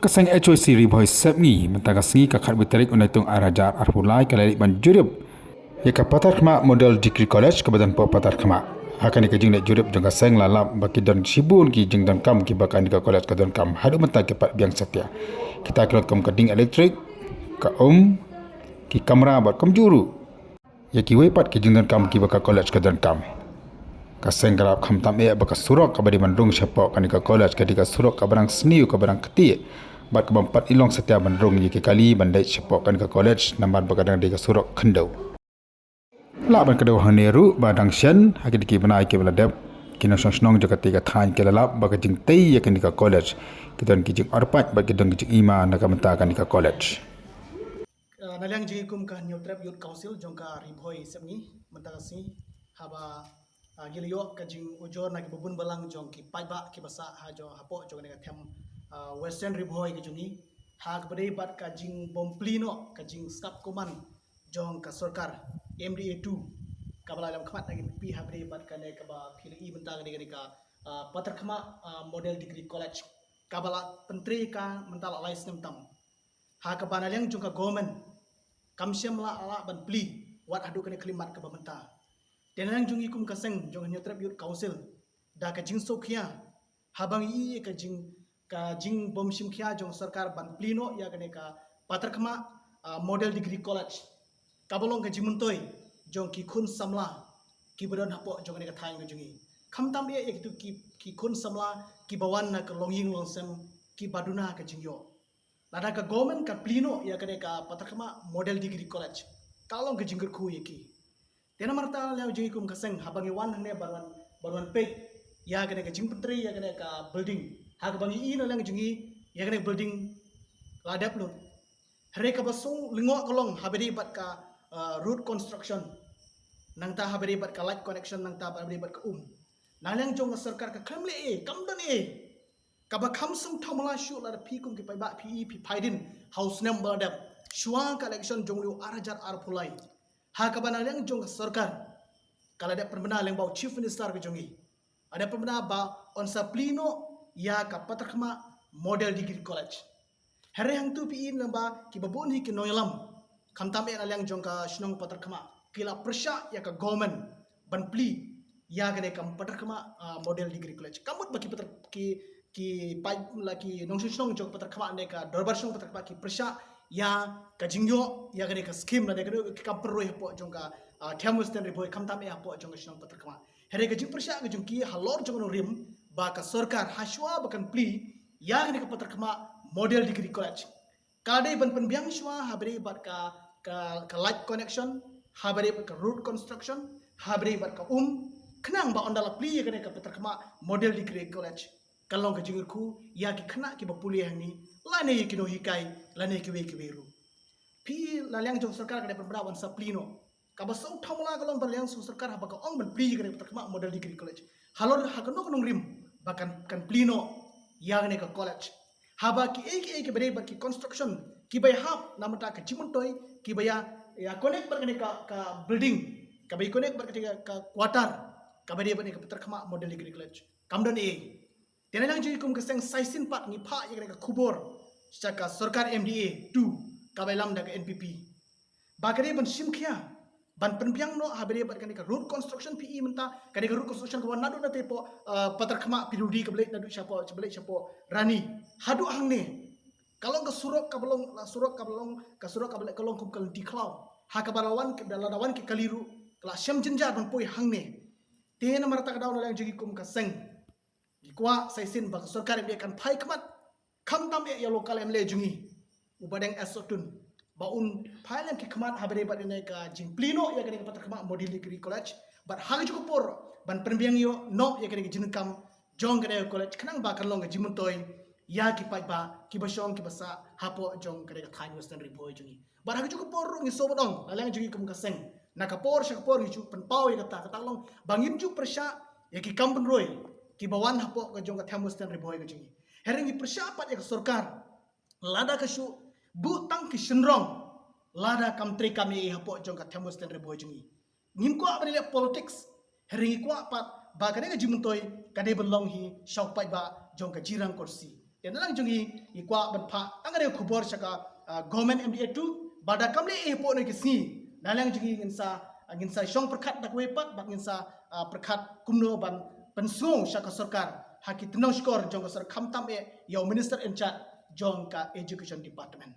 Kasang HOC riboy sepngi mentaka sengi kakhat bertarik unaitung arajar arhulai kalalik banjurib. Ya kapatar kema model degree college kebadan po patar kema. Akan ikajing nak jurib jangka seng lalap baki dan sibun ki jeng dan kam ki bakan ka college kadan kam hadu mentaka pat biang setia. Kita kelot kam keding elektrik ka ki kamera bat kam juru. Ya ki wepat ki jeng dan kam ki baka college kadan kam. Kaseng garap kham tam e baka surok kabadi mandung syapok kanika college kadika surok kabarang seniu kabarang keti bat ke bampat ilong setiap mandung ye kali bandai syapok kanika college namban bakadang dika surok kendau la ban kedau haneru badang syen hakidiki banai ke beladap kina snong jaka tiga than ke lalap baka jing tei ye kanika college kitan kijing arpat bagi dang kijing ima naka menta kanika college nalang ji kum ka new trap youth council jongka ribhoi semni mentagasi haba gilio ka jing ujor na bubun balang jongki paiba ki basa ha jo hapo jong ne them western ribhoi ki jungi hak bade bat ka jing bomplino ka jing staf koman jong ka sarkar MDA 2 kabala lam khamat nagi pi ha bade bat ka ne ka ba phili bentang ne ka patar khama model degree college kabala pentri ka mental alai snem tam ha ka banaliang jong ka government kamsiam la ala ban pli wat hadu kene klimat ka bamenta tenang jungi kum kaseng jong new trap youth council da ka jing sokhia habang i ka jing bom sim khia jong sarkar ban plino ya kene ka patar khama model degree college kabolong ka jimuntoi jong ki khun samla ki bodon hapo jong ne ka thang jungi khamtam e ek tu ki khun samla ki bawan na ka longying longsem ki baduna ka jingyo lada ka government ka plino ya kene ka patar khama model degree college kalong ka jingger khu yeki tena marta leo jingi kum kaseng habangi wan ne barwan peg ya kene ka jingputri ya kene ka building hak bangi ino lang jingi ya kene building ladap lu hare ka basung lingo kolong haberi bat ka road construction nang ta haberi bat ka light connection nang ta haberi bat ka nalang jong sarkar ka khamle e kamdan e ka ba khamsum thamala shu la phi kum ki pai ba phi phaidin house number dap shuang collection jong lu arajar arpulai ha ka bana leng jong sarkar kala ada perbena leng bau chief minister ke jongi ada perbena ba on saplino ya ka patakma model degree college hare hang tu pi in ba ki babon hi ki noyalam khamtam e leng jong ka shnong patakma kila persha ya ka government ban pli ya ga ne kam patakma model degree college kamut ba ki patak ki pai la ki nong shnong jong patakma ne ka dorbar shnong patakma ki persha ya ka jingyo ya gane ka scheme na de ka perro po jonga thamus ten riboy khamtam e po jonga shnong patar kama here ka jing persha ga jungki halor jonga rim ba ka sarkar haswa ba kan pli ya gane ka patar kama model degree college kade ban pen biang shwa habri bat ka light connection habri bat ka road construction habri bat ka khnang ba ondala pli ya gane ka patar kama model degree college kalong ka jingir khu ya ki khna ki ba puli hang ni lane ye kino hikai lane ki weru pi lalyang jong sarkar kada pembrawan saplino kaba sau thamla kalong berliang su sarkar ha baka ong ban pli kada takma model degree college halor hakano kanong rim bakan kan plino yagne ka college haba ki eki bere baki construction ki bay hap namata ka jimuntoi ki baya ya connect barkane ka building ka bay connect barkane ka quarter ka bere bane ka takma model degree college kamdon e tenalang ji kum kaseng saisin pat ni pha yagne ka khubor saka sarkar MDA 2 kabailam da ka NPP bakare ban simkhia ban penpiang no habere bat kanika road construction PE menta kanika road construction ko nadu na tepo patar khama pirudi ka blek nadu chapo rani hadu hangne kalong ka surok ka blek kalong kum kal diklau hakabarawan ke daladawan ke kaliru kala syam jenjar ban poi hangne tena marta ka daw na lang jigi kum ka seng dikwa saisin ba sarkar MDA kan phai khmat khamtam e ya lokal emle jungi ubadeng esotun baun phailam ki khmat habere bat ne ka jingplino ya kene patar khama model degree college but hang ju por ban penbiang yo no ya kene jinkam jong kene college khnang ba kan long jimuntoi ya ki pai ba ki basong ki basa hapo jong kene ka thain western riboy jungi but hang ju por ngi so bodong alang jungi kum ka seng na ka por sha por ngi ju pen pau ya kata long bangin ju persha ya ki kampen roy ki bawan hapo ka jong ka tham western riboy jungi heringi persyapat ya sarkar lada kasu bu tang ki shinrong lada kamtri kami hapo jong ka thamus ten reboy jungi nim ko abri politics heringi ko pat ba kane ga jimuntoi kade belong hi shaupai ba jong ka jirang kursi ya nalang jungi ikwa ban pha angare khubor saka government MDA tu bada kamle po ne kisi nalang jungi nginsa shong perkhat dak wepat bak nginsa perkhat kumno ban pensung saka sarkar haki tenong skor jong sar khamtam yaw minister in charge jong ka education department